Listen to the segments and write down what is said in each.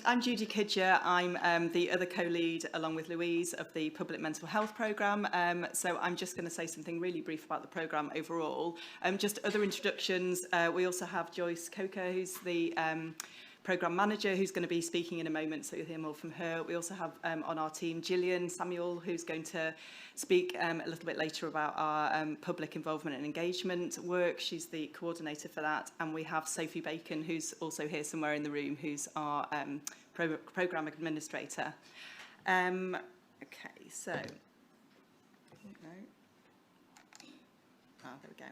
I'm Judi Kidger. I'm the other co-lead, along with Louise, of the Public Mental Health Programme. So I'm just going to say something really brief about the programme overall. Just other introductions. We also have Joyce Coker, who's the programme manager, who's going to be speaking in a moment, so you'll hear more from her. We also have on our team Gillian Samuel, who's going to speak a little bit later about our public involvement and engagement work. She's the coordinator for that. And we have Sophie Bacon, who's also here somewhere in the room, who's our programme administrator. Okay, so, there we go.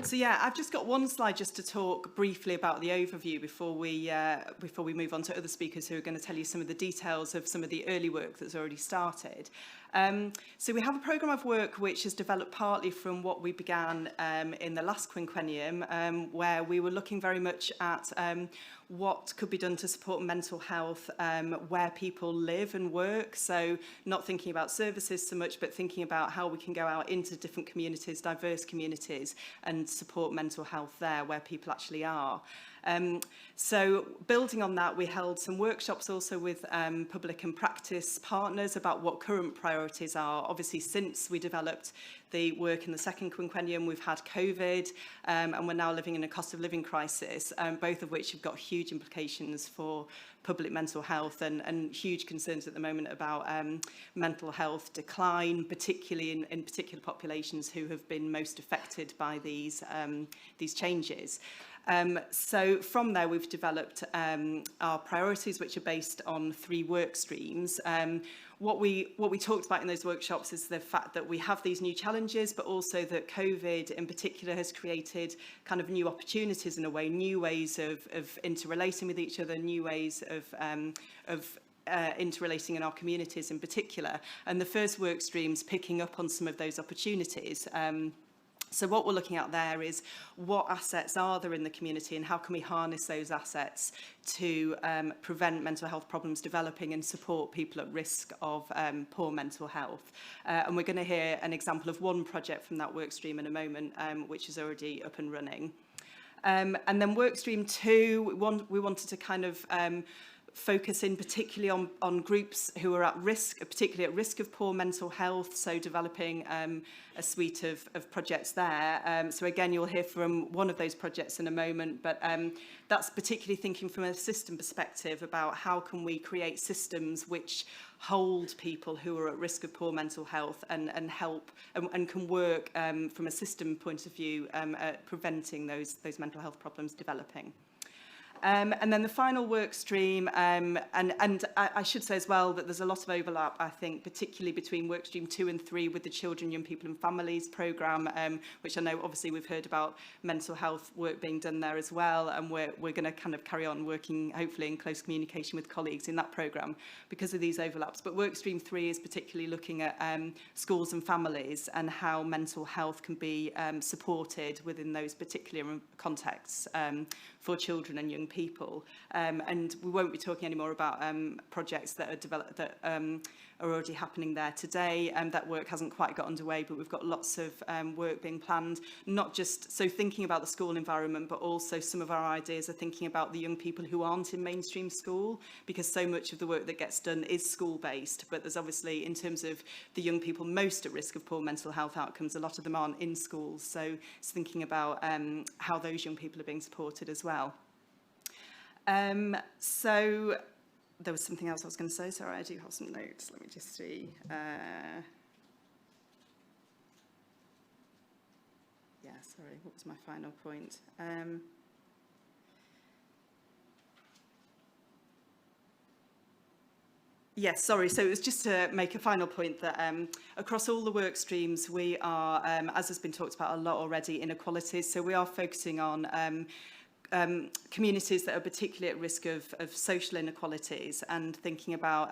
So yeah, I've just got one slide just to talk briefly about the overview before we move on to other speakers who are going to tell you some of the details of some of the early work that's already started. So we have a programme of work which has developed partly from what we began in the last quinquennium, where we were looking very much at what could be done to support mental health where people live and work. So not thinking about services so much, but thinking about how we can go out into different communities, diverse communities, and support mental health there where people actually are. So building on that, we held some workshops also with public and practice partners about what current priorities are. Obviously, since we developed the work in the second quinquennium, we've had COVID, and we're now living in a cost of living crisis, both of which have got huge implications for public mental health and huge concerns at the moment about mental health decline, particularly in particular populations who have been most affected by these changes. So from there, we've developed our priorities, which are based on 3 work streams. What we talked about in those workshops is the fact that we have these new challenges, but also that COVID in particular has created kind of new opportunities in a way, new ways of interrelating with each other, new ways of interrelating in our communities in particular. And the first work stream's picking up on some of those opportunities. So what we're looking at there is what assets are there in the community and how can we harness those assets to prevent mental health problems developing and support people at risk of poor mental health. And we're going to hear an example of one project from that work stream in a moment, which is already up and running. And then work stream 2, we wanted to kind of focus in particularly on groups who are at risk, particularly at risk of poor mental health, so developing a suite of projects there. So again, you'll hear from one of those projects in a moment, but that's particularly thinking from a system perspective about how can we create systems which hold people who are at risk of poor mental health and help and can work from a system point of view at preventing those mental health problems developing. And then the final work stream, and I should say as well that there's a lot of overlap, I think, particularly between work stream 2 and 3 with the Children, Young People and Families programme, which I know obviously we've heard about mental health work being done there as well, and we're going to kind of carry on working, hopefully in close communication with colleagues in that programme because of these overlaps. But work stream 3 is particularly looking at schools and families and how mental health can be supported within those particular contexts for children and young people. And we won't be talking anymore about projects that are developed that are already happening there today. That work hasn't quite got underway, but we've got lots of work being planned, not just so thinking about the school environment, but also some of our ideas are thinking about the young people who aren't in mainstream school, because so much of the work that gets done is school-based, but there's obviously, in terms of the young people most at risk of poor mental health outcomes, a lot of them aren't in schools. So it's thinking about how those young people are being supported as well. So there was something else I was going to say. Sorry, I do have some notes. Let me just see. Yeah, sorry, what was my final point? Yes, sorry. So it was just to make a final point that across all the work streams, we are, as has been talked about a lot already, inequalities. So we are focusing on communities that are particularly at risk of social inequalities and thinking about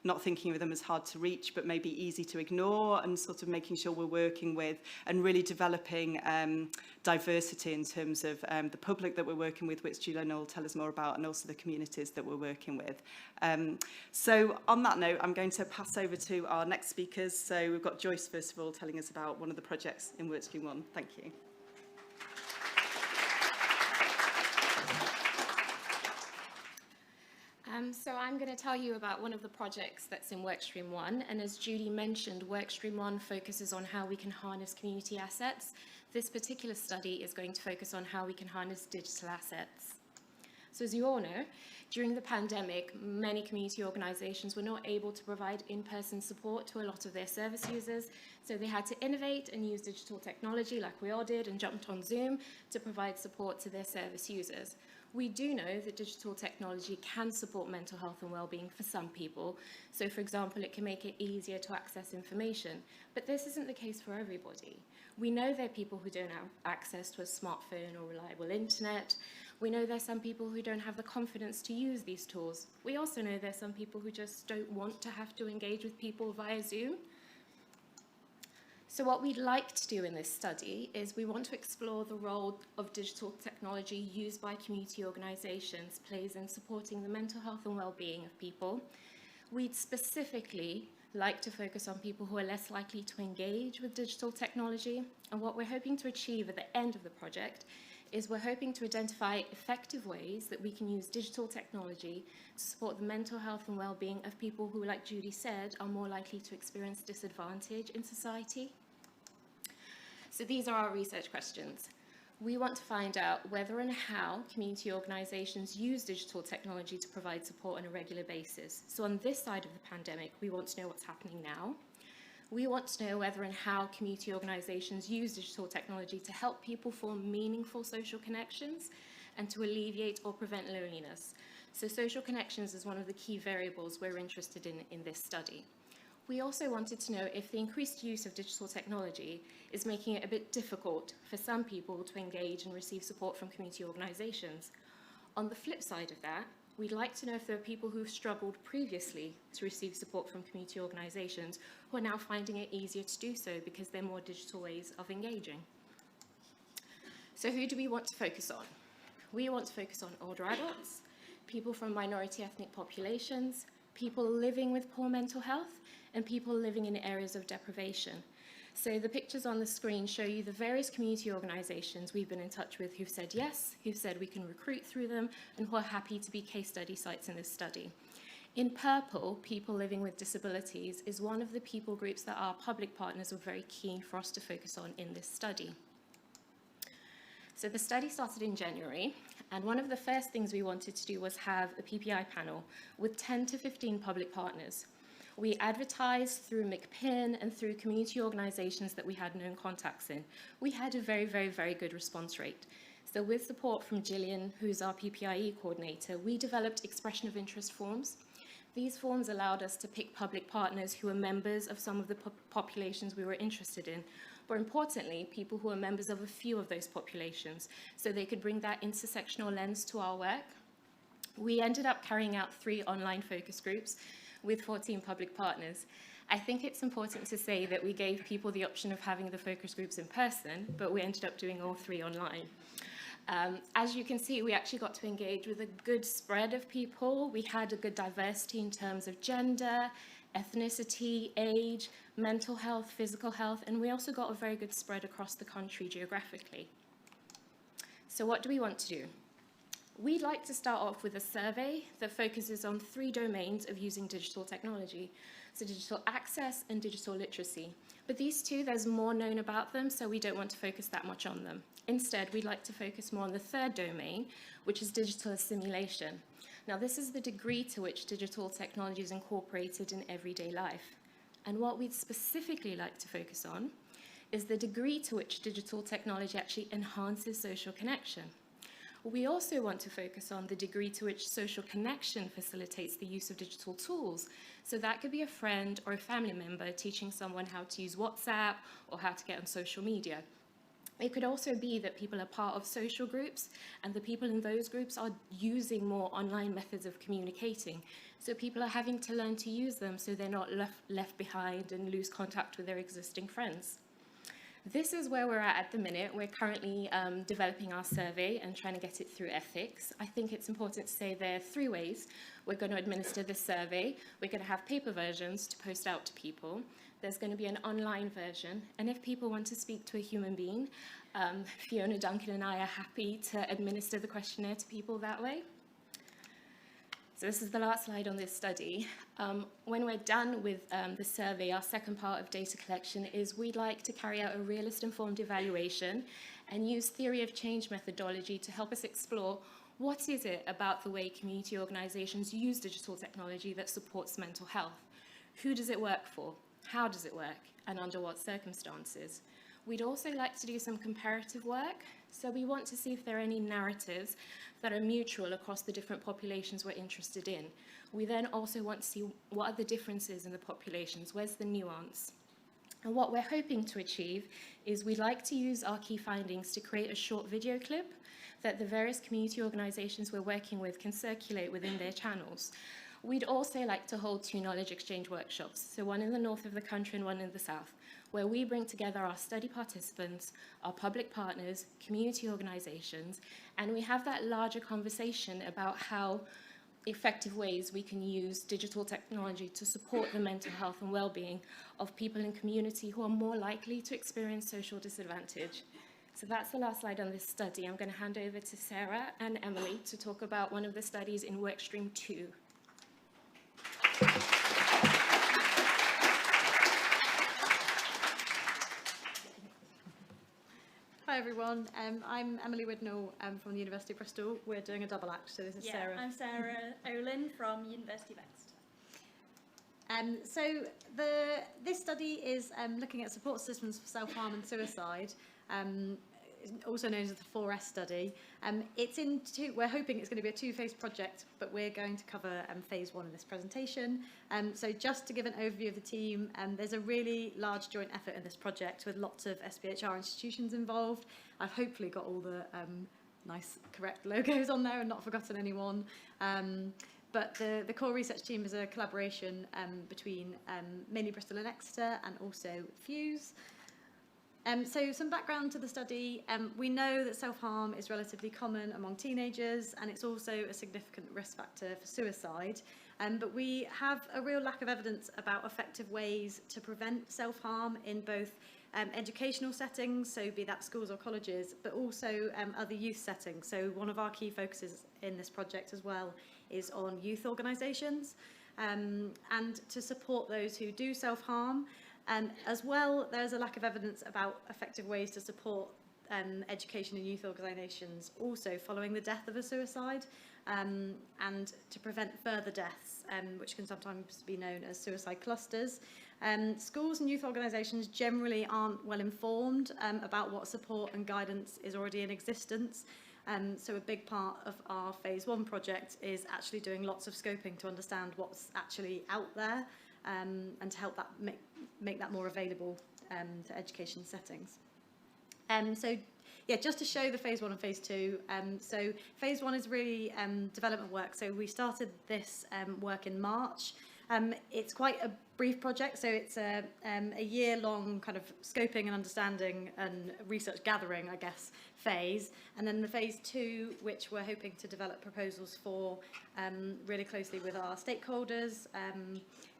not thinking of them as hard to reach, but maybe easy to ignore, and sort of making sure we're working with and really developing diversity in terms of the public that we're working with, which Julian will tell us more about, and also the communities that we're working with. So on that note, I'm going to pass over to our next speakers. So we've got Joyce, first of all, telling us about one of the projects in Work Stream 1. Thank you. So I'm going to tell you about one of the projects that's in Workstream 1, and as Judy mentioned, Workstream 1 focuses on how we can harness community assets. This particular study is going to focus on how we can harness digital assets. So as you all know, during the pandemic, many community organisations were not able to provide in-person support to a lot of their service users, so they had to innovate and use digital technology like we all did and jumped on Zoom to provide support to their service users. We do know that digital technology can support mental health and well-being for some people. So for example, it can make it easier to access information, but this isn't the case for everybody. We know there are people who don't have access to a smartphone or reliable internet. We know there's some people who don't have the confidence to use these tools. We also know there's some people who just don't want to have to engage with people via Zoom. So what we'd like to do in this study is we want to explore the role of digital technology used by community organisations plays in supporting the mental health and well-being of people. We'd specifically like to focus on people who are less likely to engage with digital technology. And what we're hoping to achieve at the end of the project is we're hoping to identify effective ways that we can use digital technology to support the mental health and well-being of people who, like Judy said, are more likely to experience disadvantage in society. So these are our research questions. We want to find out whether and how community organisations use digital technology to provide support on a regular basis. So on this side of the pandemic, we want to know what's happening now. We want to know whether and how community organisations use digital technology to help people form meaningful social connections and to alleviate or prevent loneliness. So social connections is one of the key variables we're interested in this study. We also wanted to know if the increased use of digital technology is making it a bit difficult for some people to engage and receive support from community organisations. On the flip side of that, we'd like to know if there are people who've struggled previously to receive support from community organisations who are now finding it easier to do so because they're more digital ways of engaging. So who do we want to focus on? We want to focus on older adults, people from minority ethnic populations, people living with poor mental health, and people living in areas of deprivation. So the pictures on the screen show you the various community organisations we've been in touch with who've said yes, who've said we can recruit through them, and who are happy to be case study sites in this study. In purple, people living with disabilities is one of the people groups that our public partners were very keen for us to focus on in this study. So the study started in January, and one of the first things we wanted to do was have a PPI panel with 10 to 15 public partners. We advertised through McPin and through community organisations that we had known contacts in. We had a very, very, very good response rate. So with support from Gillian, who's our PPIE coordinator, we developed expression of interest forms. These forms allowed us to pick public partners who were members of some of the populations we were interested in, but importantly, people who are members of a few of those populations, so they could bring that intersectional lens to our work. We ended up carrying out 3 online focus groups with 14 public partners. I think it's important to say that we gave people the option of having the focus groups in person, but we ended up doing all 3 online. As you can see, we actually got to engage with a good spread of people. We had a good diversity in terms of gender, ethnicity, age, mental health, physical health, and we also got a very good spread across the country geographically. So what do we want to do? We'd like to start off with a survey that focuses on 3 domains of using digital technology, so digital access and digital literacy. But these 2, there's more known about them, so we don't want to focus that much on them. Instead, we'd like to focus more on the 3rd domain, which is digital assimilation. Now, this is the degree to which digital technology is incorporated in everyday life. And what we'd specifically like to focus on is the degree to which digital technology actually enhances social connection. We also want to focus on the degree to which social connection facilitates the use of digital tools. So that could be a friend or a family member teaching someone how to use WhatsApp or how to get on social media. It could also be that people are part of social groups and the people in those groups are using more online methods of communicating. So people are having to learn to use them so they're not left behind and lose contact with their existing friends. This is where we're at the minute. We're currently developing our survey and trying to get it through ethics. I think it's important to say there are 3 ways we're going to administer this survey. We're going to have paper versions to post out to people. There's going to be an online version. And if people want to speak to a human being, Fiona, Duncan, and I are happy to administer the questionnaire to people that way. So this is the last slide on this study. When we're done with the survey, our second part of data collection is we'd like to carry out a realist-informed evaluation and use theory of change methodology to help us explore what is it about the way community organisations use digital technology that supports mental health. Who does it work for? How does it work? And under what circumstances? We'd also like to do some comparative work. So we want to see if there are any narratives that are mutual across the different populations we're interested in. We then also want to see what are the differences in the populations, where's the nuance? And what we're hoping to achieve is we'd like to use our key findings to create a short video clip that the various community organisations we're working with can circulate within their channels. We'd also like to hold 2 knowledge exchange workshops, so one in the north of the country and one in the south, where we bring together our study participants, our public partners, community organisations, and we have that larger conversation about how effective ways we can use digital technology to support the mental health and well-being of people in community who are more likely to experience social disadvantage. So that's the last slide on this study. I'm going to hand over to Sarah and Emily to talk about one of the studies in workstream 2. Hi everyone, I'm Emily Widnall from the University of Bristol. We're doing a double act, so this is Sarah. I'm Sarah Olin from University of Exeter. So this study is looking at support systems for self-harm and suicide, also known as the 4S study. We're hoping it's going to be a 2-phase project, but we're going to cover phase 1 in this presentation. So just to give an overview of the team, there's a really large joint effort in this project with lots of SPHR institutions involved. I've hopefully got all the nice, correct logos on there and not forgotten anyone. But the core research team is a collaboration between mainly Bristol and Exeter and also Fuse. So some background to the study. We know that self-harm is relatively common among teenagers and it's also a significant risk factor for suicide. But we have a real lack of evidence about effective ways to prevent self-harm in both educational settings, so be that schools or colleges, but also other youth settings. So one of our key focuses in this project as well is on youth organisations and to support those who do self-harm. As well, there's a lack of evidence about effective ways to support education and youth organisations also following the death of a suicide and to prevent further deaths, which can sometimes be known as suicide clusters. Schools and youth organisations generally aren't well informed about what support and guidance is already in existence. So a big part of our phase 1 project is actually doing lots of scoping to understand what's actually out there and to help that make that more available to education settings. So yeah, just to show the phase 1 and phase 2. So phase 1 is really development work. So we started this work in March. It's quite a brief project, so it's a year-long kind of scoping and understanding and research gathering, I guess, phase. And then the phase 2, which we're hoping to develop proposals for really closely with our stakeholders,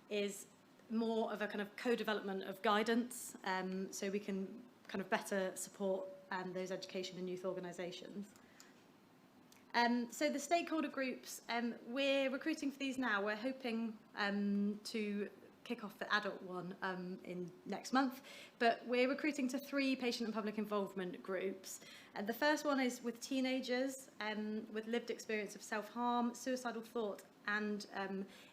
is more of a kind of co-development of guidance, so we can kind of better support those education and youth organisations. So the stakeholder groups, we're recruiting for these now. We're hoping to kick off the adult one in next month, but we're recruiting to 3 patient and public involvement groups. The first one is with teenagers with lived experience of self-harm, suicidal thought, and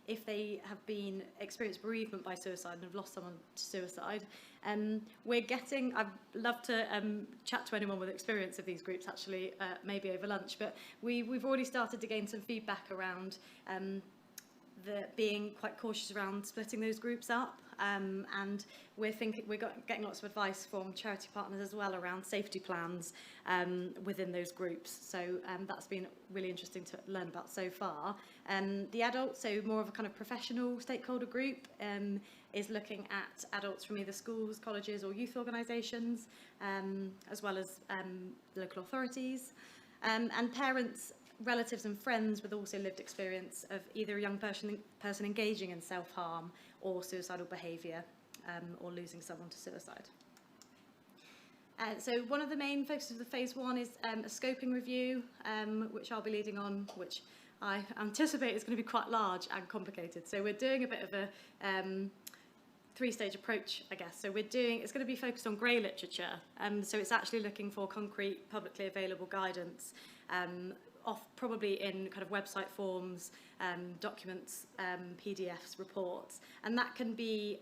if they have been experienced bereavement by suicide and have lost someone to suicide. I'd love to chat to anyone with experience of these groups actually, maybe over lunch, but we've already started to gain some feedback around being quite cautious around splitting those groups up, and we're getting lots of advice from charity partners as well around safety plans within those groups. So that's been really interesting to learn about so far. The adults, so more of a kind of professional stakeholder group, is looking at adults from either schools, colleges or youth organisations, as well as local authorities, and parents, relatives and friends with also lived experience of either a young person engaging in self-harm or suicidal behaviour or losing someone to suicide. So one of the main focuses of the phase 1 is a scoping review, which I'll be leading on, which I anticipate it's going to be quite large and complicated. So we're doing a bit of a three-stage approach, I guess. So it's going to be focused on grey literature. So it's actually looking for concrete, publicly available guidance, probably in kind of website forms, documents, PDFs, reports. And that can be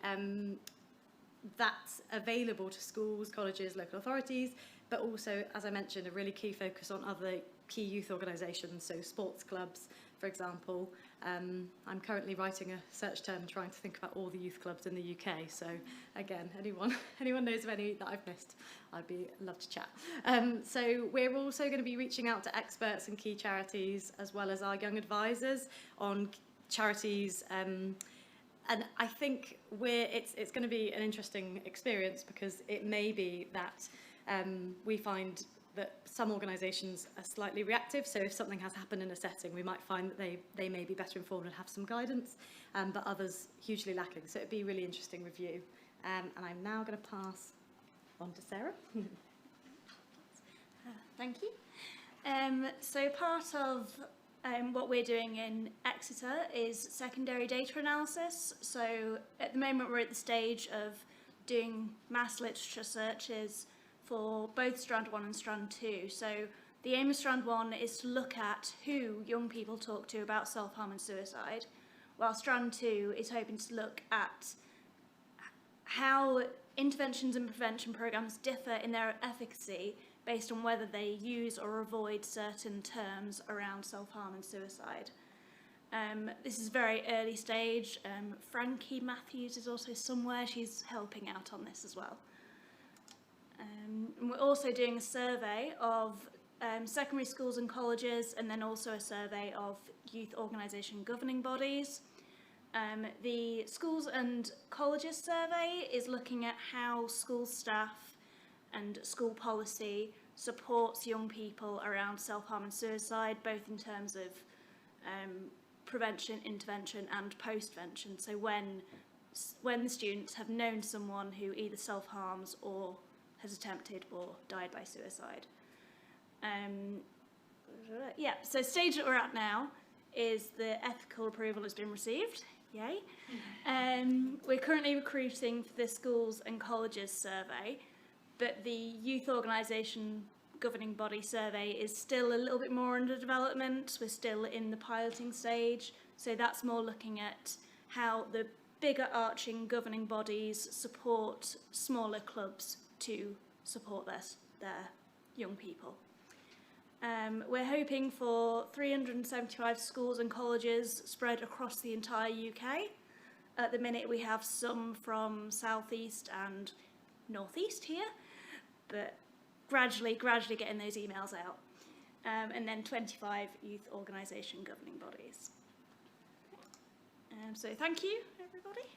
that's available to schools, colleges, local authorities, but also, as I mentioned, a really key focus on other key youth organisations, so sports clubs, for example. I'm currently writing a search term trying to think about all the youth clubs in the UK. So again, anyone knows of any that I've missed, I'd love to chat. So we're also going to be reaching out to experts and key charities, as well as our young advisors on charities. And I think it's going to be an interesting experience, because it may be that we find that some organisations are slightly reactive. So if something has happened in a setting, we might find that they may be better informed and have some guidance, but others hugely lacking. So it'd be a really interesting review. And I'm now going to pass on to Sarah. Thank you. So part of what we're doing in Exeter is secondary data analysis. So at the moment we're at the stage of doing mass literature searches for both Strand 1 and Strand 2. So the aim of Strand 1 is to look at who young people talk to about self-harm and suicide, while Strand 2 is hoping to look at how interventions and prevention programmes differ in their efficacy based on whether they use or avoid certain terms around self-harm and suicide. This is very early stage. Frankie Matthews is also somewhere. She's helping out on this as well. And we're also doing a survey of secondary schools and colleges, and then also a survey of youth organisation governing bodies. The schools and colleges survey is looking at how school staff and school policy supports young people around self-harm and suicide, both in terms of prevention, intervention and postvention. So when the students have known someone who either self-harms or has attempted or died by suicide. So stage that we're at now is the ethical approval has been received. Yay. We're currently recruiting for the schools and colleges survey, but the youth organisation governing body survey is still a little bit more under development. We're still in the piloting stage, so that's more looking at how the bigger arching governing bodies support smaller clubs to support their young people. We're hoping for 375 schools and colleges spread across the entire UK. At the minute we have some from South East and North East here, but gradually getting those emails out. And then 25 youth organisation governing bodies. So thank you, everybody.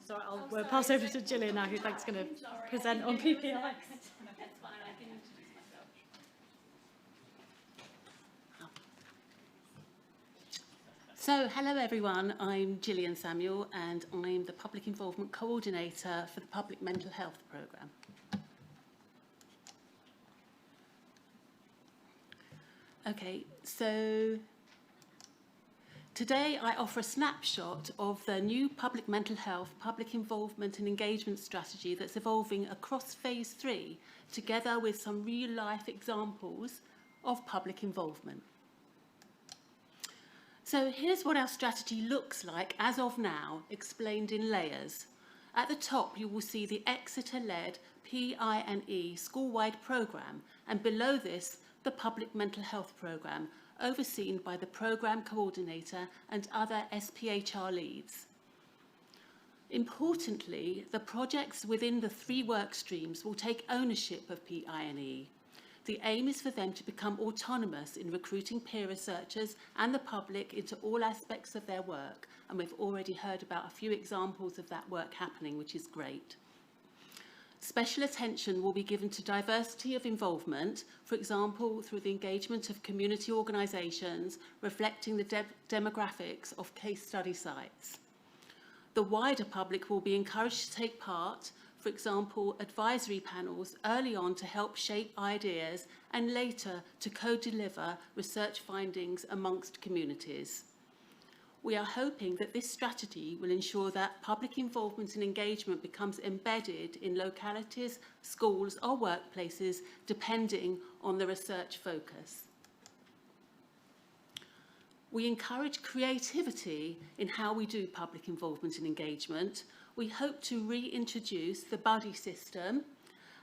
So we'll pass over to Gillian now, who thinks going to present on PPI. That's fine, I can introduce myself. So, hello everyone, I'm Gillian Samuel and I'm the Public Involvement Coordinator for the Public Mental Health Programme. Okay, so today I offer a snapshot of the new public mental health, public involvement and engagement strategy that's evolving across Phase 3, together with some real-life examples of public involvement. So here's what our strategy looks like as of now, explained in layers. At the top you will see the Exeter-led PINE school-wide programme, and below this the Public Mental Health Programme, overseen by the Programme Coordinator and other SPHR leads. Importantly, the projects within the 3 work streams will take ownership of PINE. The aim is for them to become autonomous in recruiting peer researchers and the public into all aspects of their work, and we've already heard about a few examples of that work happening, which is great. Special attention will be given to diversity of involvement, for example, through the engagement of community organisations reflecting the demographics of case study sites. The wider public will be encouraged to take part, for example, advisory panels early on to help shape ideas and later to co-deliver research findings amongst communities. We are hoping that this strategy will ensure that public involvement and engagement becomes embedded in localities, schools or workplaces, depending on the research focus. We encourage creativity in how we do public involvement and engagement. We hope to reintroduce the buddy system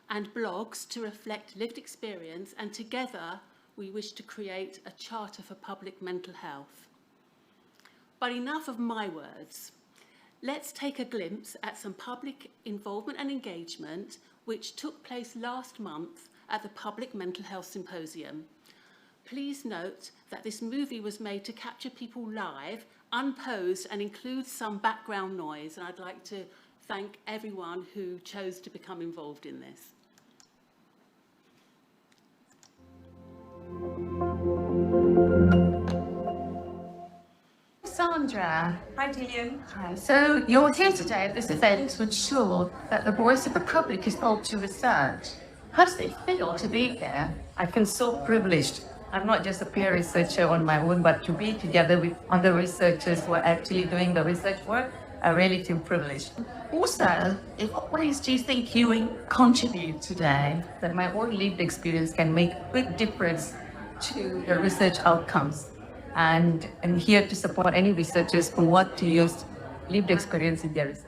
and blogs to reflect lived experience, and together we wish to create a charter for public mental health. But enough of my words. Let's take a glimpse at some public involvement and engagement which took place last month at the Public Mental Health Symposium. Please note that this movie was made to capture people live, unposed, and includes some background noise, and I'd like to thank everyone who chose to become involved in this. Sandra. Hi, Dillian. Hi. So you're here today at this event to ensure that the voice of the public is held to research. How does it feel to be here? I feel so privileged. I'm not just a peer researcher on my own, but to be together with other researchers who are actually doing the research work, I really feel privileged. Also, in what ways do you think you will contribute today? That my own lived experience can make a big difference to the research outcomes. And I'm here to support any researchers who want to use lived experience in their research.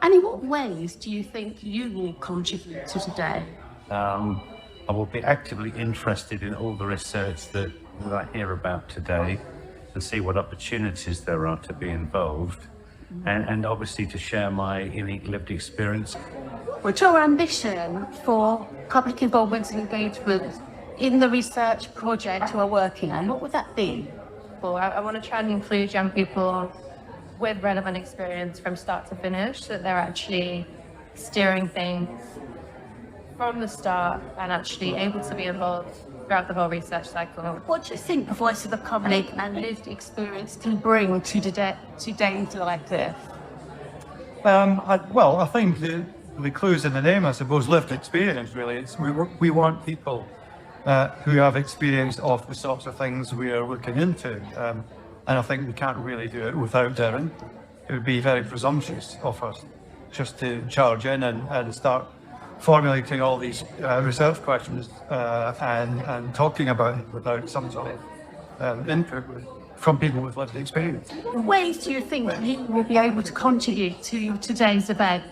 And in what ways do you think you will contribute to today? I will be actively interested in all the research that I hear about today to see what opportunities there are to be involved, and obviously to share my unique lived experience. What's your ambition for public involvement and engagement in the research project you are working on? What would that be? Well, I want to try and include young people with relevant experience from start to finish, so that they're actually steering things from the start and actually able to be involved throughout the whole research cycle. What do you think the voice of the public and lived experience can bring to days like this? I think the clue's in the name, I suppose, lived experience, really. We want people who have experience of the sorts of things we are looking into. And I think we can't really do it without their input. It would be very presumptuous of us just to charge in and start formulating all these research questions and talking about it without some sort of input from people with lived experience. What ways do you think you will be able to contribute to today's event?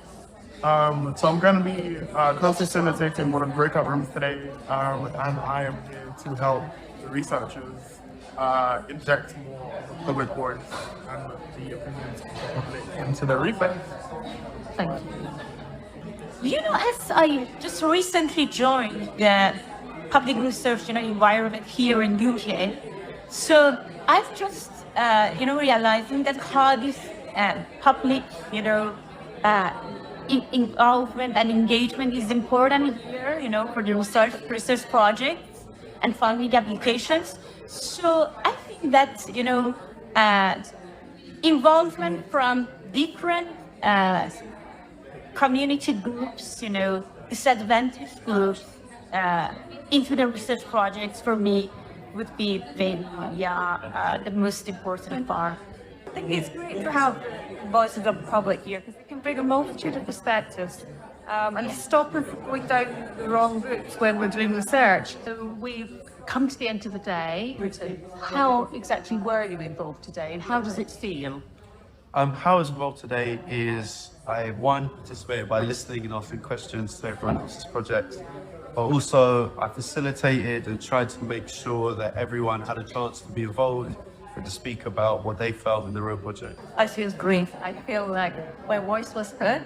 So I'm going to be co-facilitating one of the breakout rooms today, and I am here to help the researchers inject more of the public voice and the opinions of the public into their research. Thank you. You know, as I just recently joined the public research environment here in UK, so I've just realizing that how this public involvement and engagement is important here, for the research projects and funding applications. So I think that involvement from different community groups, disadvantaged groups, into the research projects for me would be the most important part. I think it's great to have voices of the public here because they can bring a multitude of perspectives and stop us going down the wrong routes when we're doing research. So we've come to the end of the day. How exactly were you involved today and how does it feel? How I was involved today is I participated by listening and asking questions to everyone else's project, but also I facilitated and tried to make sure that everyone had a chance to be involved and to speak about what they felt in the real project. I feel great. I feel like my voice was heard,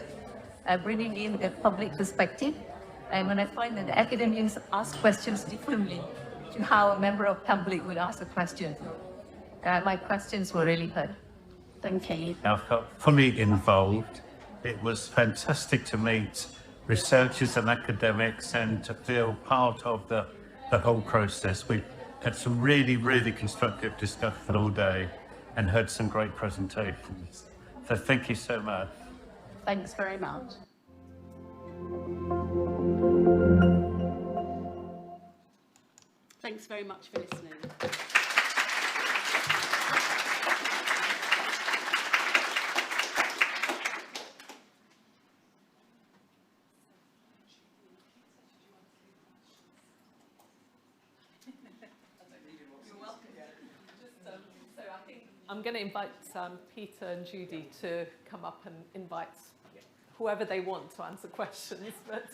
bringing in a public perspective, and when I find that the academics ask questions differently to how a member of public would ask a question, my questions were really heard. Thank you. I felt fully involved. It was fantastic to meet researchers and academics and to feel part of the whole process. We had some really, really constructive discussion all day and heard some great presentations. So thank you so much. Thanks very much. Thanks very much for listening. I'm going to invite Peter and Judi to come up and invite whoever they want to answer questions. But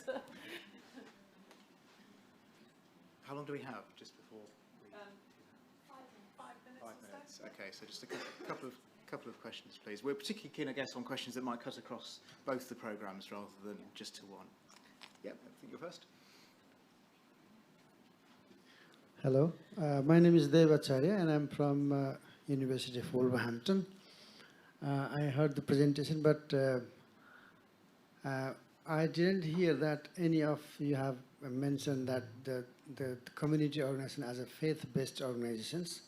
how long do we have just before? 5 minutes. Okay, so just a couple of questions, please. We're particularly keen, I guess, on questions that might cut across both the programmes rather than just to one. Yeah, I think you're first. Hello, my name is Dev Acharya and I'm from University of Wolverhampton. I heard the presentation, but I didn't hear that any of you have mentioned that the community organization as a faith-based organizations,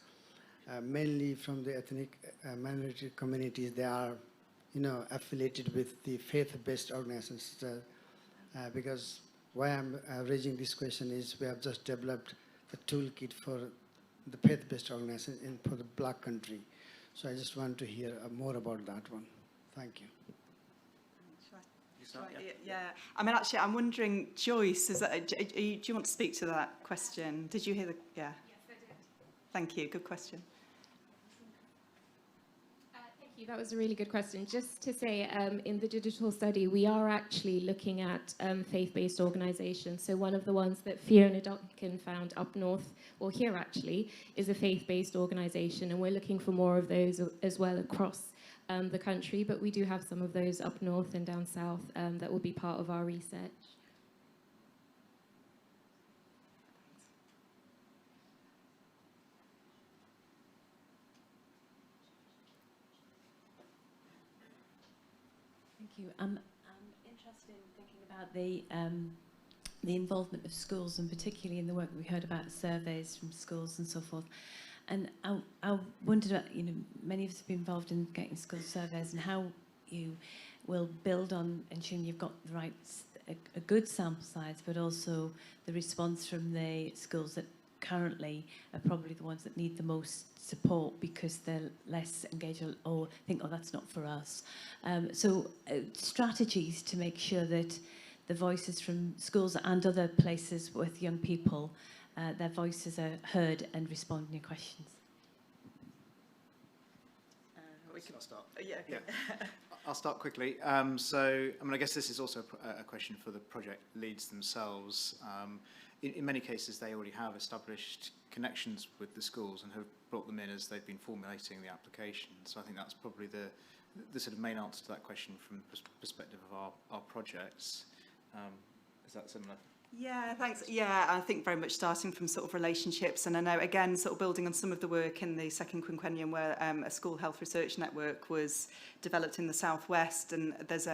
mainly from the ethnic minority communities, they are, affiliated with the faith-based organizations. Because why I'm raising this question is we have just developed a toolkit for the faith-based organization for the Black country. So I just want to hear more about that one. Thank you. Yeah. I mean, actually, I'm wondering, Joyce, do you want to speak to that question? Did you hear the? Yeah. Yes, I did. Thank you. Good question. Thank you. That was a really good question. Just to say, in the digital study, we are actually looking at faith-based organisations. So one of the ones that Fiona Duncan found up north, or here actually, is a faith-based organisation, and we're looking for more of those as well across the country, but we do have some of those up north and down south that will be part of our research. Thank you. I'm interested in thinking about the involvement of schools, and particularly in the work we heard about surveys from schools and so forth. And I wondered, many of us have been involved in getting school surveys and how you will build on ensuring you've got the right, a good sample size, but also the response from the schools that currently are probably the ones that need the most support because they're less engaged or think, oh, that's not for us. So strategies to make sure that the voices from schools and other places with young people, their voices are heard and respond to your questions. I'll start. Yeah. Okay. Yeah. I'll start quickly. So, I guess this is also a question for the project leads themselves. In many cases, they already have established connections with the schools and have brought them in as they've been formulating the application. So I think that's probably the sort of main answer to that question from the perspective of our projects. Is that similar? Yeah, thanks. Yeah, I think very much starting from sort of relationships, and I know again sort of building on some of the work in the second quinquennium where a school health research network was developed in the southwest, and there's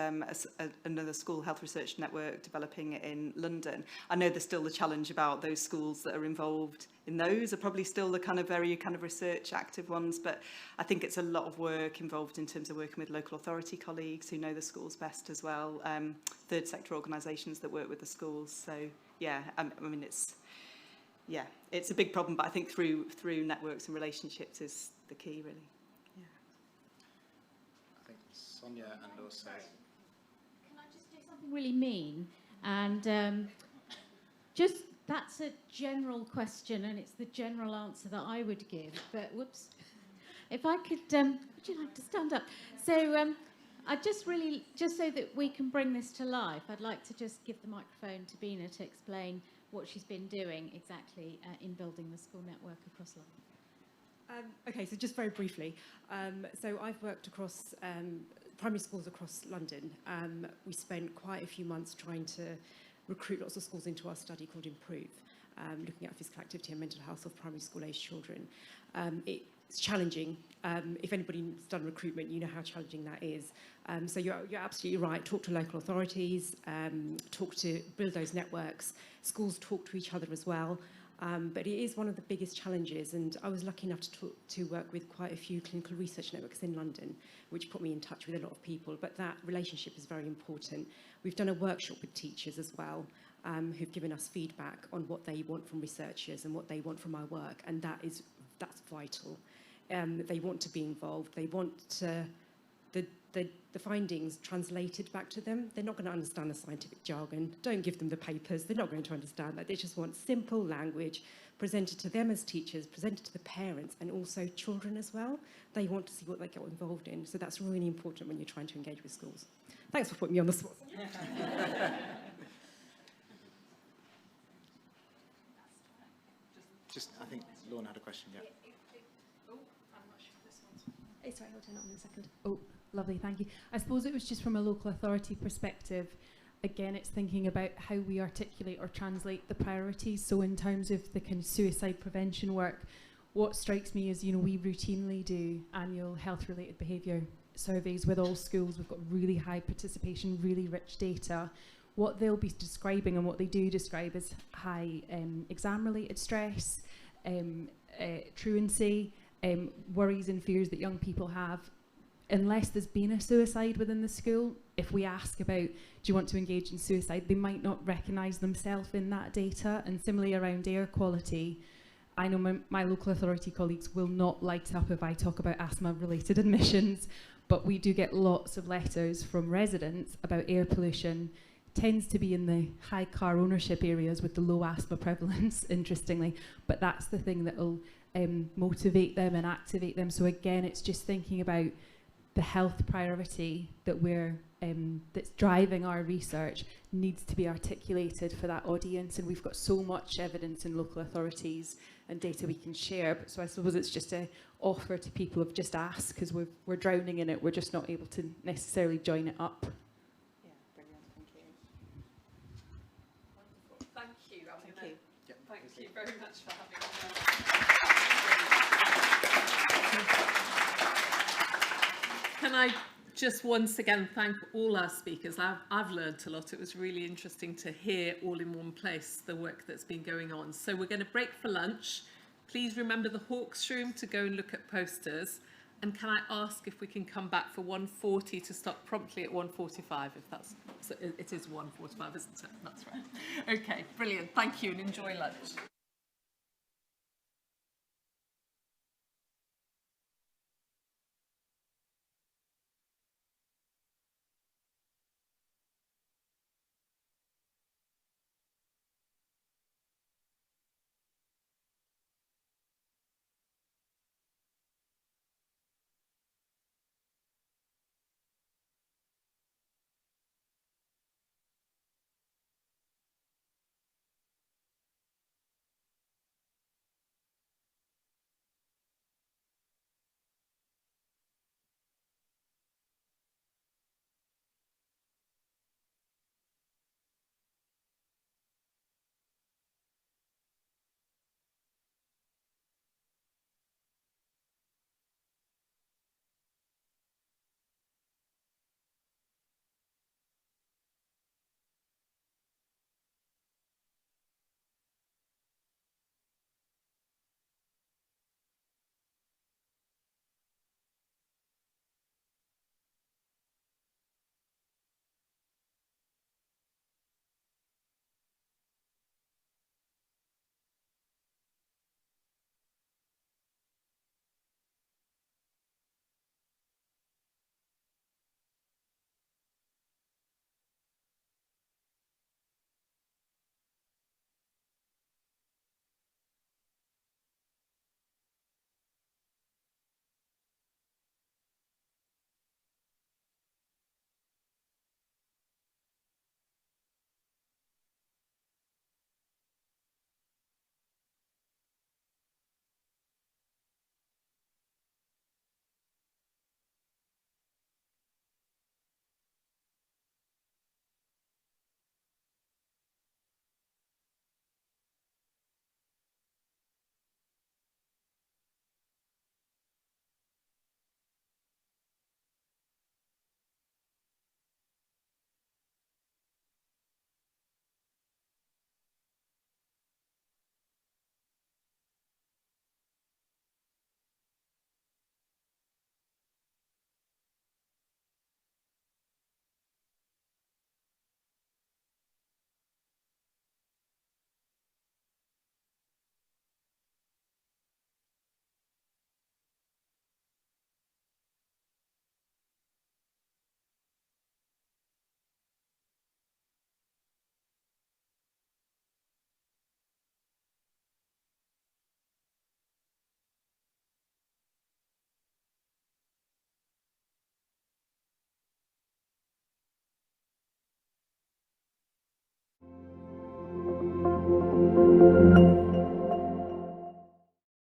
another school health research network developing in London. I know there's still the challenge about those schools that are involved in those are probably still the kind of very kind of research active ones, but I think it's a lot of work involved in terms of working with local authority colleagues who know the schools best as well, third sector organisations that work with the schools. So yeah, I mean it's a big problem, but I think through networks and relationships is the key really. Yeah. I think Sonia and also. Can I just do something really mean and just. That's a general question, and it's the general answer that I would give. But whoops, if I could, would you like to stand up? So I just so that we can bring this to life, I'd like to just give the microphone to Bina to explain what she's been doing exactly in building the school network across London. Okay, so just very briefly. So I've worked across primary schools across London. We spent quite a few months trying to recruit lots of schools into our study called Improve, looking at physical activity and mental health of primary school age children. It's challenging. If anybody's done recruitment, you know how challenging that is. So you're absolutely right. Talk to local authorities, build those networks. Schools talk to each other as well. But it is one of the biggest challenges, and I was lucky enough to work with quite a few clinical research networks in London, which put me in touch with a lot of people, but that relationship is very important. We've done a workshop with teachers as well, who've given us feedback on what they want from researchers and what they want from our work, and that's vital. They want to be involved, they want the findings translated back to them. They're not going to understand the scientific jargon. Don't give them the papers. They're not going to understand that. They just want simple language presented to them as teachers, presented to the parents, and also children as well. They want to see what they get involved in. So that's really important when you're trying to engage with schools. Thanks for putting me on the spot. I think Lorna had a question, yeah. Sorry, I'll turn it on in a second. Oh, lovely, thank you. I suppose it was just from a local authority perspective. Again, it's thinking about how we articulate or translate the priorities. So in terms of the kind of suicide prevention work, what strikes me is, we routinely do annual health-related behaviour surveys with all schools. We've got really high participation, really rich data. What they'll be describing, and what they do describe, is high exam-related stress, truancy, worries and fears that young people have. Unless there's been a suicide within the school, if we ask about, do you want to engage in suicide, they might not recognise themselves in that data. And similarly around air quality, I know my local authority colleagues will not light up if I talk about asthma-related admissions, but we do get lots of letters from residents about air pollution. Tends to be in the high car ownership areas with the low asthma prevalence, interestingly, but that's the thing that will motivate them and activate them. So again, it's just thinking about the health priority that that's driving our research needs to be articulated for that audience, and we've got so much evidence in local authorities and data we can share. But so I suppose it's just an offer to people of just ask, because we're drowning in it. We're just not able to necessarily join it up. Yeah, brilliant. Thank you. Wonderful. Thank you. Thank you very much for having me. Can I just once again thank all our speakers? I've learned a lot. It was really interesting to hear all in one place the work that's been going on. So we're going to break for lunch. Please remember the Hawks room to go and look at posters. And can I ask if we can come back for 1:40 to start promptly at 1:45, if that's... So it is 1:45, isn't it? That's right. Okay, brilliant. Thank you and enjoy lunch.